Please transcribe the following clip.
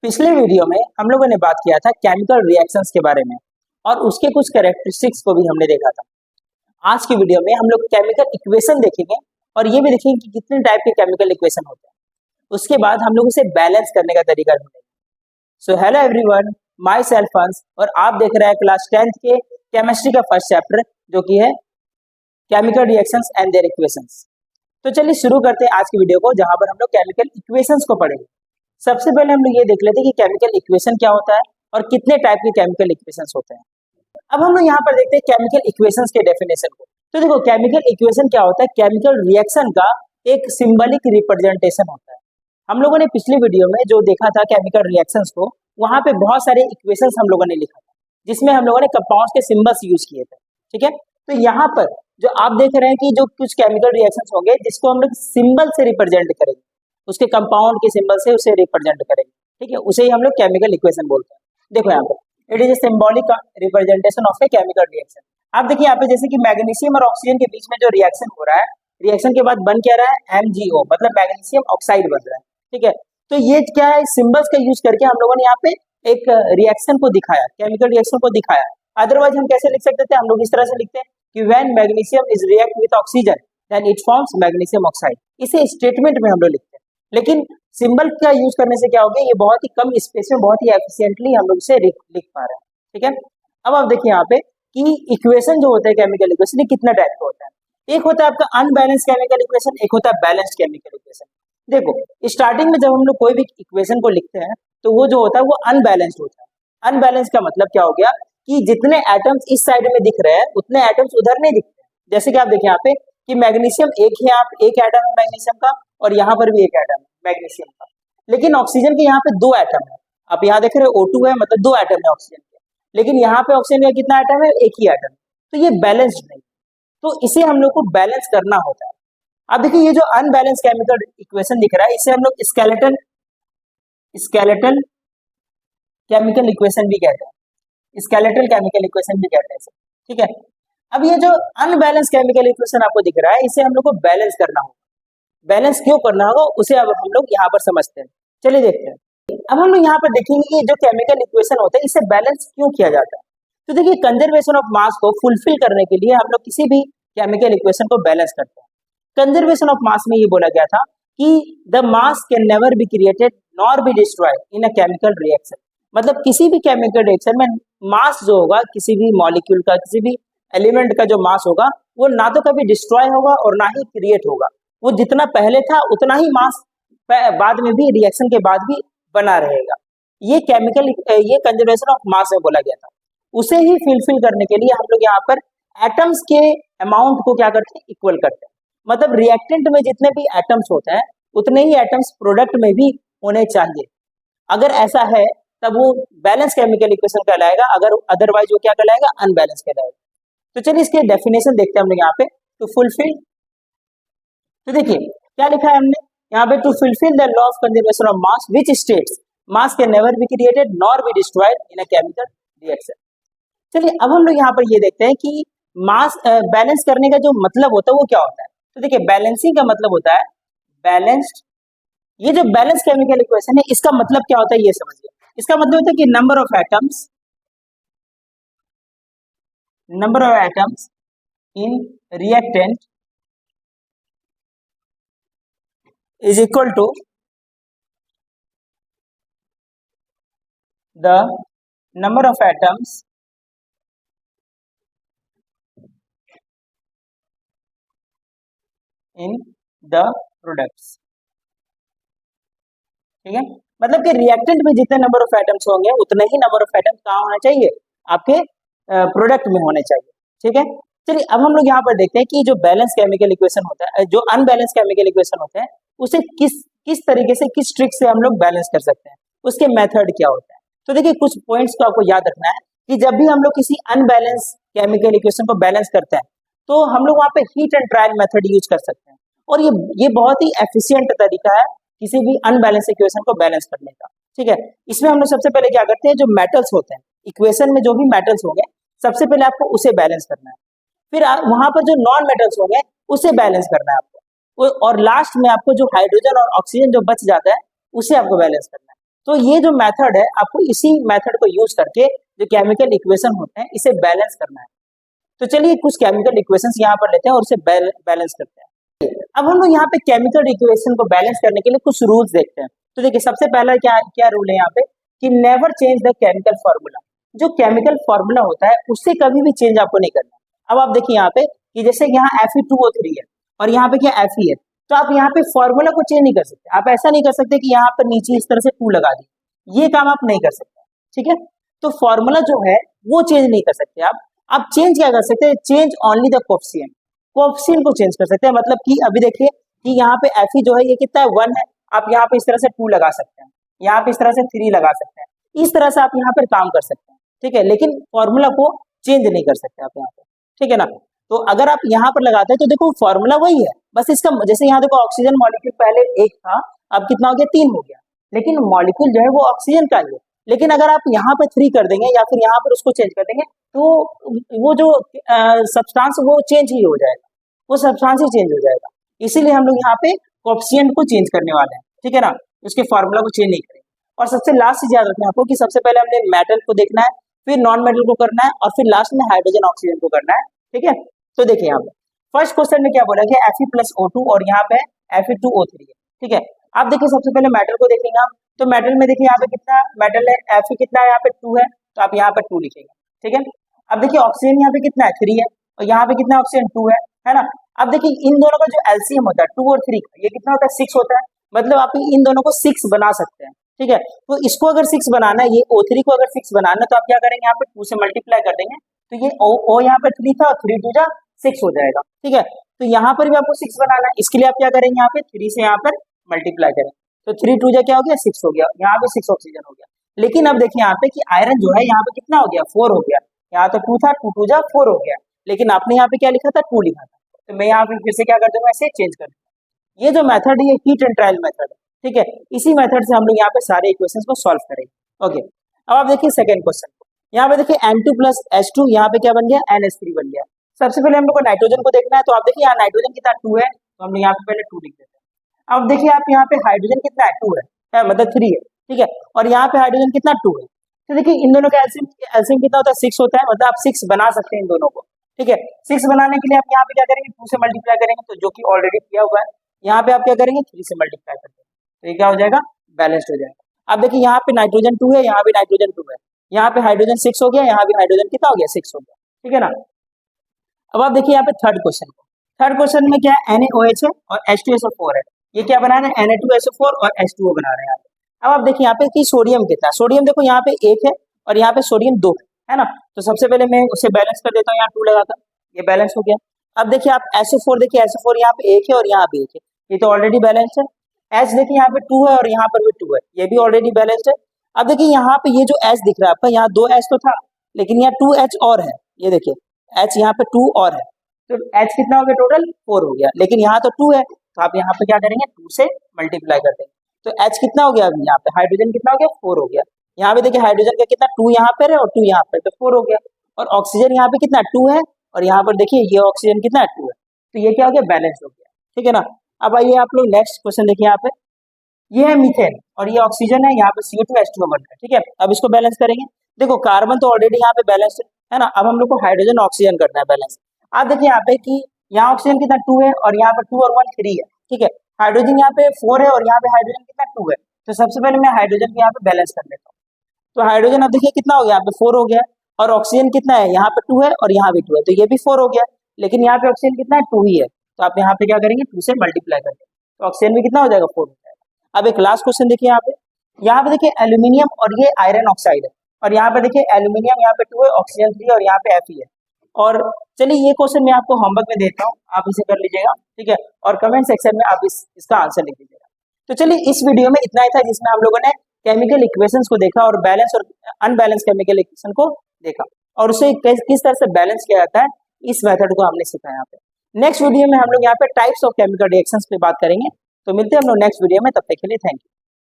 पिछले वीडियो में हम लोगों ने बात किया था केमिकल रिएक्शंस के बारे में और उसके कुछ कैरेक्टरिस्टिक्स को भी हमने देखा था। आज की वीडियो में हम लोग केमिकल इक्वेशन देखेंगे और ये भी देखेंगे कि कितने टाइप के केमिकल इक्वेशन होते हैं। उसके बाद हम लोग उसे बैलेंस करने का तरीका ढूंढेंगे। So hello everyone, my self हंस और आप देख रहे हैं क्लास 10th के केमिस्ट्री का फर्स्ट चैप्टर जो कि है chemical reactions and their equations. तो चलिए शुरू करते हैं आज की वीडियो को, जहां पर हम लोग केमिकल इक्वेशंस को पढ़ेंगे। सबसे पहले हम लोग ये देख लेते हैं कि केमिकल इक्वेशन क्या होता है और कितने टाइप के केमिकल इक्वेशंस होते हैं। अब हम लोग यहाँ पर देखते हैं केमिकल इक्वेशंस के डेफिनेशन को। तो देखो, केमिकल इक्वेशन क्या होता है? केमिकल रिएक्शन का एक सिंबलिक रिप्रेजेंटेशन होता है। हम लोगों ने पिछली वीडियो में जो देखा था केमिकल रिएक्शंस को, वहां पे बहुत सारे इक्वेशंस हम लोगों ने लिखा था, जिसमें हम लोगों ने कंपाउंड्स के सिंबल्स यूज किए थे। ठीक है, तो यहाँ पर जो आप देख रहे हैं कि जो कुछ केमिकल रिएक्शंस होंगे जिसको हम लोग सिंबल से रिप्रेजेंट करेंगे, उसके कंपाउंड के सिंबल से उसे रिप्रेजेंट करेंगे। ठीक है, उसे ही हम लोग केमिकल इक्वेशन बोलते हैं। देखो यहाँ पे it is a symbolic representation of a chemical reaction. आप देखिए यहाँ पे जैसे कि मैग्नीशियम और ऑक्सीजन के बीच में जो रिएक्शन हो रहा है, रिएक्शन के बाद बन क्या रहा है? MgO, मतलब मैग्नीशियम ऑक्साइड बन रहा है। ठीक है, तो ये क्या है? सिंबल्स का यूज करके हम लोगों ने यहाँ पे एक रिएक्शन को दिखाया, केमिकल रिएक्शन को दिखाया। अदरवाइज हम कैसे लिख सकते थे? हम लोग इस तरह से लिखते हैं कि when magnesium is react with oxygen then it forms magnesium oxide. इसे स्टेटमेंट में हम लोग लिखते हैं, लेकिन सिंबल का यूज करने से क्या हो गया? ये बहुत ही कम स्पेस में बहुत ही एफिशिएंटली हम लोग इसे लिख पा रहे हैं। ठीक है, अब आप देखिए यहाँ पे कि इक्वेशन जो होता है केमिकल इक्वेशन, ये कितना टाइप का होता है। एक होता है आपका अनबैलेंस केमिकल इक्वेशन, एक होता है बैलेंस्ड केमिकल इक्वेशन। देखो, स्टार्टिंग में जब हम लोग कोई भी इक्वेशन को लिखते हैं तो वो जो होता है वो अनबैलेंस्ड होता है। अनबैलेंस का मतलब क्या हो गया कि जितने एटम्स इस साइड में दिख रहे हैं उतने एटम्स उधर नहीं दिखते। जैसे कि आप देखिए यहाँ पे कि मैग्नीशियम एक है, आप एक एटम है मैग्नीशियम का, और यहाँ पर भी एक एटम है मैग्नीशियम का, लेकिन ऑक्सीजन के यहाँ पे दो एटम है। आप यहाँ देख रहे हो O2 है, मतलब दो एटम है ऑक्सीजन के, लेकिन यहाँ पे ऑक्सीजन का कितना एटम है? एक ही एटम। तो ये बैलेंस्ड नहीं, तो इसे हम लोग को बैलेंस करना होता है। अब देखिए ये जो अनबैलेंस केमिकल इक्वेशन दिख रहा है इसे हम लोग स्केलेटल केमिकल इक्वेशन भी कहते हैं, स्केलेटल केमिकल इक्वेशन भी कहते हैं इसे। ठीक है, अब ये जो अनबैलेंस केमिकल इक्वेशन आपको दिख रहा है इसे हम लोग को बैलेंस करना होगा। बैलेंस क्यों करना होगा उसे अब हम लोग यहाँ पर समझते हैं। चलिए देखते हैं। अब हम लोग यहाँ पर देखेंगे कि जो केमिकल इक्वेशन होता है इसे बैलेंस क्यों किया जाता है। तो देखिए, कंजर्वेशन ऑफ मास को फुलफिल करने के लिए हम लोग किसी भी केमिकल इक्वेशन को बैलेंस करते हैं। कंजर्वेशन ऑफ मास में ये बोला गया था कि the mass can never be created nor be destroyed in a chemical reaction. मतलब किसी भी केमिकल रिएक्शन में मास जो होगा, किसी भी मॉलिक्यूल का, किसी भी एलिमेंट का जो मास होगा वो ना तो कभी डिस्ट्रॉय होगा और ना ही क्रिएट होगा। वो जितना पहले था उतना ही मास बाद में भी, रिएक्शन के बाद भी बना रहेगा। ये कंजर्वेशन ऑफ मास में बोला गया था। उसे ही फुलफिल करने के लिए हम लोग यहाँ पर एटम्स के अमाउंट को क्या करते हैं? इक्वल करते हैं। मतलब रिएक्टेंट में जितने भी एटम्स होते हैं उतने ही एटम्स प्रोडक्ट में भी होने चाहिए। अगर ऐसा है तब वो बैलेंस केमिकल इक्वेशन कहलाएगा, अगर अदरवाइज वो क्या कहलाएगा? अनबैलेंस कहलाएगा। तो चलिए इसके डेफिनेशन देखते हैं हम लोग यहाँ पे। टू फुलफिल, तो देखिए क्या लिखा है हमने यहाँ पे, to fulfil the law of conservation of mass which states mass can never be created nor be destroyed in a chemical reaction. चलिए अब हम लोग यहाँ पर ये देखते हैं कि मास बैलेंस करने का जो मतलब होता है वो क्या होता है। तो देखिए, बैलेंसिंग का मतलब होता है बैलेंस्ड। ये जो बैलेंस केमिकल इक्वेशन है इसका मतलब क्या होता है ये समझिए। इसका मतलब होता है कि number of atoms in reactant is equal to the number of atoms in the products। ठीक है, मतलब कि रिएक्टेंट में जितने नंबर ऑफ एटम्स होंगे उतने ही नंबर ऑफ एटम्स कहाँ होना चाहिए? आपके प्रोडक्ट में होने चाहिए। ठीक है, चलिए अब हम लोग यहाँ पर देखते हैं कि जो बैलेंस केमिकल इक्वेशन होता है, जो अनबैलेंस केमिकल इक्वेशन होते हैं, उसे किस तरीके से, किस ट्रिक से हम लोग बैलेंस कर सकते हैं, उसके मेथड क्या होता है। तो देखिए कुछ पॉइंट्स को आपको याद रखना है कि जब भी हम लोग किसी अनबैलेंस केमिकल इक्वेशन को बैलेंस करते हैं तो हम लोग वहाँ पे heat and trial method use कर सकते हैं, और ये बहुत ही एफिशिएंट तरीका है किसी भी अनबैलेंस इक्वेशन को बैलेंस करने का। ठीक है, इसमें हम लोग सबसे पहले क्या करते हैं, जो मेटल्स होते हैं इक्वेशन में, जो भी मेटल्स होंगे सबसे पहले आपको उसे बैलेंस करना है। फिर वहां पर जो नॉन मेटल्स होंगे उसे बैलेंस करना है आपको, और लास्ट में आपको जो हाइड्रोजन और ऑक्सीजन जो बच जाता है उसे आपको बैलेंस करना है। तो ये जो मेथड है आपको इसी मेथड को यूज करके जो केमिकल इक्वेशन होते हैं इसे बैलेंस करना है। तो चलिए कुछ केमिकल इक्वेशंस यहाँ पर लेते हैं और उसे बैलेंस करते हैं। अब हम लोग यहाँ पे केमिकल इक्वेशन को बैलेंस करने के लिए कुछ रूल्स देखते हैं। तो देखिए सबसे पहला क्या क्या रूल है यहाँ पे कि never change the chemical formula. जो केमिकल फॉर्मूला होता है उससे कभी भी चेंज आपको नहीं करना। अब आप देखिए यहाँ पे कि जैसे यहाँ Fe2O3 है और यहाँ पे क्या Fe है, तो आप यहाँ पे फॉर्मूला को चेंज नहीं कर सकते। आप ऐसा नहीं कर सकते कि यहाँ पर नीचे इस तरह से 2 लगा दी, ये काम आप नहीं कर सकते, ठीक है। तो फॉर्मूला जो है वो चेंज नहीं कर सकते आप चेंज क्या कर सकते हैं, change only the coefficient. Coefficient को चेंज कर सकते हैं, मतलब कि अभी देखिए कि यहाँ पे Fe जो है ये कितना है 1 है, आप यहाँ पे इस तरह से 2 लगा सकते हैं, यहाँ पे इस तरह से 3 लगा सकते हैं, इस तरह से आप यहाँ पर काम कर सकते हैं, ठीक है। लेकिन फॉर्मूला को चेंज नहीं कर सकते आप यहाँ पे, ठीक है ना। तो अगर आप यहाँ पर लगाते हैं तो देखो फॉर्मूला वही है, बस इसका जैसे यहाँ देखो ऑक्सीजन मॉलिक्यूल पहले 1 था, अब कितना हो गया 3 हो गया, लेकिन मॉलिक्यूल जो है वो ऑक्सीजन का ही है। लेकिन अगर आप यहाँ पे 3 कर देंगे या फिर यहाँ पर उसको चेंज कर देंगे तो वो जो सब्सटेंस वो चेंज ही हो जाएगा, वो सब्सटेंस ही चेंज हो जाएगा। इसीलिए हम लोग यहाँ पे कोएफिशिएंट को चेंज करने वाले हैं, ठीक है ना, उसके फॉर्मूला को चेंज नहीं करेंगे। और सबसे लास्ट चीज याद रखना आपको कि सबसे पहले हमने मेटल को देखना है, फिर नॉन मेटल को करना है और फिर लास्ट में हाइड्रोजन ऑक्सीजन को करना है, ठीक है। तो देखिए यहाँ पे फर्स्ट क्वेश्चन में क्या बोला गया Fe+O2 और यहाँ पे Fe2O3 है, ठीक है। आप देखिए सबसे पहले मेटल को देखेंगे आप, तो मेटल में देखिए यहाँ पे कितना मेटल है, Fe कितना है यहाँ पे 2 है, तो आप यहाँ पे 2 लिखेंगे, ठीक है। अब देखिए ऑक्सीजन यहाँ पे कितना है 3 है और यहाँ पे कितना ऑक्सीजन 2 है ना। अब देखिए इन दोनों का जो एलसीएम होता है 2 और 3 का, ये कितना होता है 6 होता है, मतलब आप इन दोनों को 6 बना सकते हैं, ठीक है। तो इसको अगर 6 बनाना है, ये O3 को अगर 6 बनाना है तो आप क्या करेंगे यहाँ पे 2 से मल्टीप्लाई कर देंगे, तो ये O यहाँ पे 3 था और 3 2 जा 6 हो जाएगा, ठीक है। तो यहाँ पर भी आपको 6 बनाना है, इसके लिए आप क्या करेंगे यहाँ पे 3 से यहाँ पर मल्टीप्लाई करें, तो 3 2 जा क्या हो गया 6 हो गया, यहाँ पे 6 ऑक्सीजन हो गया। लेकिन अब देखिए यहाँ पे कि आयरन जो है यहाँ पे कितना हो गया 4 हो गया, यहाँ तो 2 था 2 2 जा 4 हो गया, लेकिन आपने यहाँ पे क्या लिखा था 2 लिखा था, तो मैं यहाँ पे फिर से क्या कर दूंगा ऐसे चेंज कर दूंगा। ये जो मेथड है ये हीट एंड ट्रायल मेथड है, ठीक है। इसी मेथड से हम लोग यहाँ पे सारे इक्वेशंस को सॉल्व करेंगे, ओके। अब आप देखिए सेकंड क्वेश्चन, यहाँ पे देखिए N2+H2 यहाँ पे क्या बन गया NH3 बन गया। सबसे पहले हम लोग को नाइट्रोजन को देखना है, तो आप देखिए यहाँ नाइट्रोजन कितना 2 है, तो हम यहाँ पे पहले 2 लिख देते हैं। अब देखिए आप यहाँ पे हाइड्रोजन कितना है 2 है मतलब 3 है, ठीक है, और यहाँ पे हाइड्रोजन कितना 2 है। तो देखिए इन दोनों का एलसीएम कितना होता है 6 होता है, मतलब आप 6 बना सकते हैं इन दोनों को, ठीक है। 6 बनाने के लिए आप यहाँ पे क्या करेंगे 2 से मल्टीप्लाई करेंगे, तो जो कि ऑलरेडी किया हुआ है। यहाँ पे आप क्या करेंगे 3 से मल्टीप्लाई कर देंगे, तो ये क्या हो जाएगा बैलेंस्ड हो जाएगा। अब देखिए यहाँ पे नाइट्रोजन 2 है, यहाँ भी नाइट्रोजन 2 है, यहाँ पे हाइड्रोजन 6 हो गया, यहाँ भी हाइड्रोजन कितना हो गया 6 हो गया, ठीक है ना। अब आप देखिए यहाँ पे थर्ड क्वेश्चन को, थर्ड क्वेश्चन में क्या है NaOH है और H2SO4 है, ये क्या बना रहे हैं Na2SO4 और H2O बना रहे हैं। अब आप देखिए यहाँ पे कि सोडियम कितना है, सोडियम देखो यहाँ पे 1 है और यहाँ पे सोडियम 2 है ना। तो सबसे पहले मैं उसे बैलेंस कर देता हूँ, यहाँ 2 लगाता, ये बैलेंस हो गया। अब देखिए आप SO4 देखिए SO4 यहाँ पे 1 है और यहाँ पे 1 है, ये तो ऑलरेडी बैलेंस है। H देखिए यहाँ पे 2 है और यहाँ पर भी 2 है, ये भी ऑलरेडी बैलेंस्ड है। अब देखिए यहाँ पे ये जो H दिख रहा है आपका, यहाँ 2H तो था लेकिन यहाँ 2H और है, ये देखिए H यहाँ पे 2 और है, तो H कितना हो गया टोटल 4 हो गया, लेकिन यहाँ तो 2 है, तो आप यहाँ पे क्या करेंगे 2 से मल्टीप्लाई कर देंगे, तो H कितना हो गया अभी यहाँ पे हाइड्रोजन कितना हो गया 4 हो गया। यहाँ पे देखिए हाइड्रोजन का कितना 2 यहाँ पर है और 2 यहाँ पर, तो 4 हो गया। और ऑक्सीजन यहाँ पे कितना 2 है और यहाँ पर देखिए ये ऑक्सीजन कितना 2 है, तो ये क्या हो गया बैलेंस हो गया, ठीक है ना। अब आइए आप लोग नेक्स्ट क्वेश्चन देखिए, यहाँ पे ये है मीथेन और ये ऑक्सीजन है, यहाँ पे CO2H2O बन रहा है, ठीक है। अब इसको बैलेंस करेंगे, देखो कार्बन तो ऑलरेडी यहाँ पे बैलेंस है ना। अब हम लोग को हाइड्रोजन ऑक्सीजन करना है बैलेंस। आप देखिए यहाँ पे कि यहाँ ऑक्सीजन कितना 2 है और यहाँ पर 2 और 1 3 है, ठीक है। हाइड्रोजन यहाँ पे 4 है और यहाँ पे हाइड्रोजन कितना 2 है, तो सबसे पहले मैं हाइड्रोजन को यहाँ पे बैलेंस कर लेता हूँ। तो हाइड्रोजन अब देखिए कितना हो गया, यहाँ पे 4 हो गया और ऑक्सीजन कितना है यहाँ पे 2 है और यहाँ भी 2 है, तो ये भी 4 हो गया, लेकिन यहाँ पे ऑक्सीजन कितना है 2 ही है, तो आप यहाँ पे क्या करेंगे 2 से मल्टीप्लाई करेंगे, तो ऑक्सीजन भी कितना हो जाएगा 4 हो जाएगा। अब एक लास्ट क्वेश्चन देखिए, यहाँ पे देखिए एल्यूमिनियम और ये आयरन ऑक्साइड है और यहाँ पे देखिए एल्यूमिनियम यहाँ पे 2 है, ऑक्सीजन 3 और यहाँ पे Fe है। और चलिए ये क्वेश्चन मैं आपको होमवर्क में देता हूँ, आप इसे कर लीजिएगा, ठीक है, और कमेंट सेक्शन में आप इसका आंसर लिख दीजिएगा। तो चलिए इस वीडियो में इतना ही था, जिसमें हम लोगों ने केमिकल इक्वेशंस को देखा और बैलेंस और अनबैलेंस केमिकल इक्वेशन को देखा और उसे किस तरह से बैलेंस किया जाता है, इस मेथड को हमने सीखा यहाँ पे। नेक्स्ट वीडियो में हम लोग यहाँ पे टाइप्स ऑफ केमिकल रिएक्शंस पे बात करेंगे, तो मिलते हैं हम लोग नेक्स्ट वीडियो में, तब तक के लिए थैंक यू।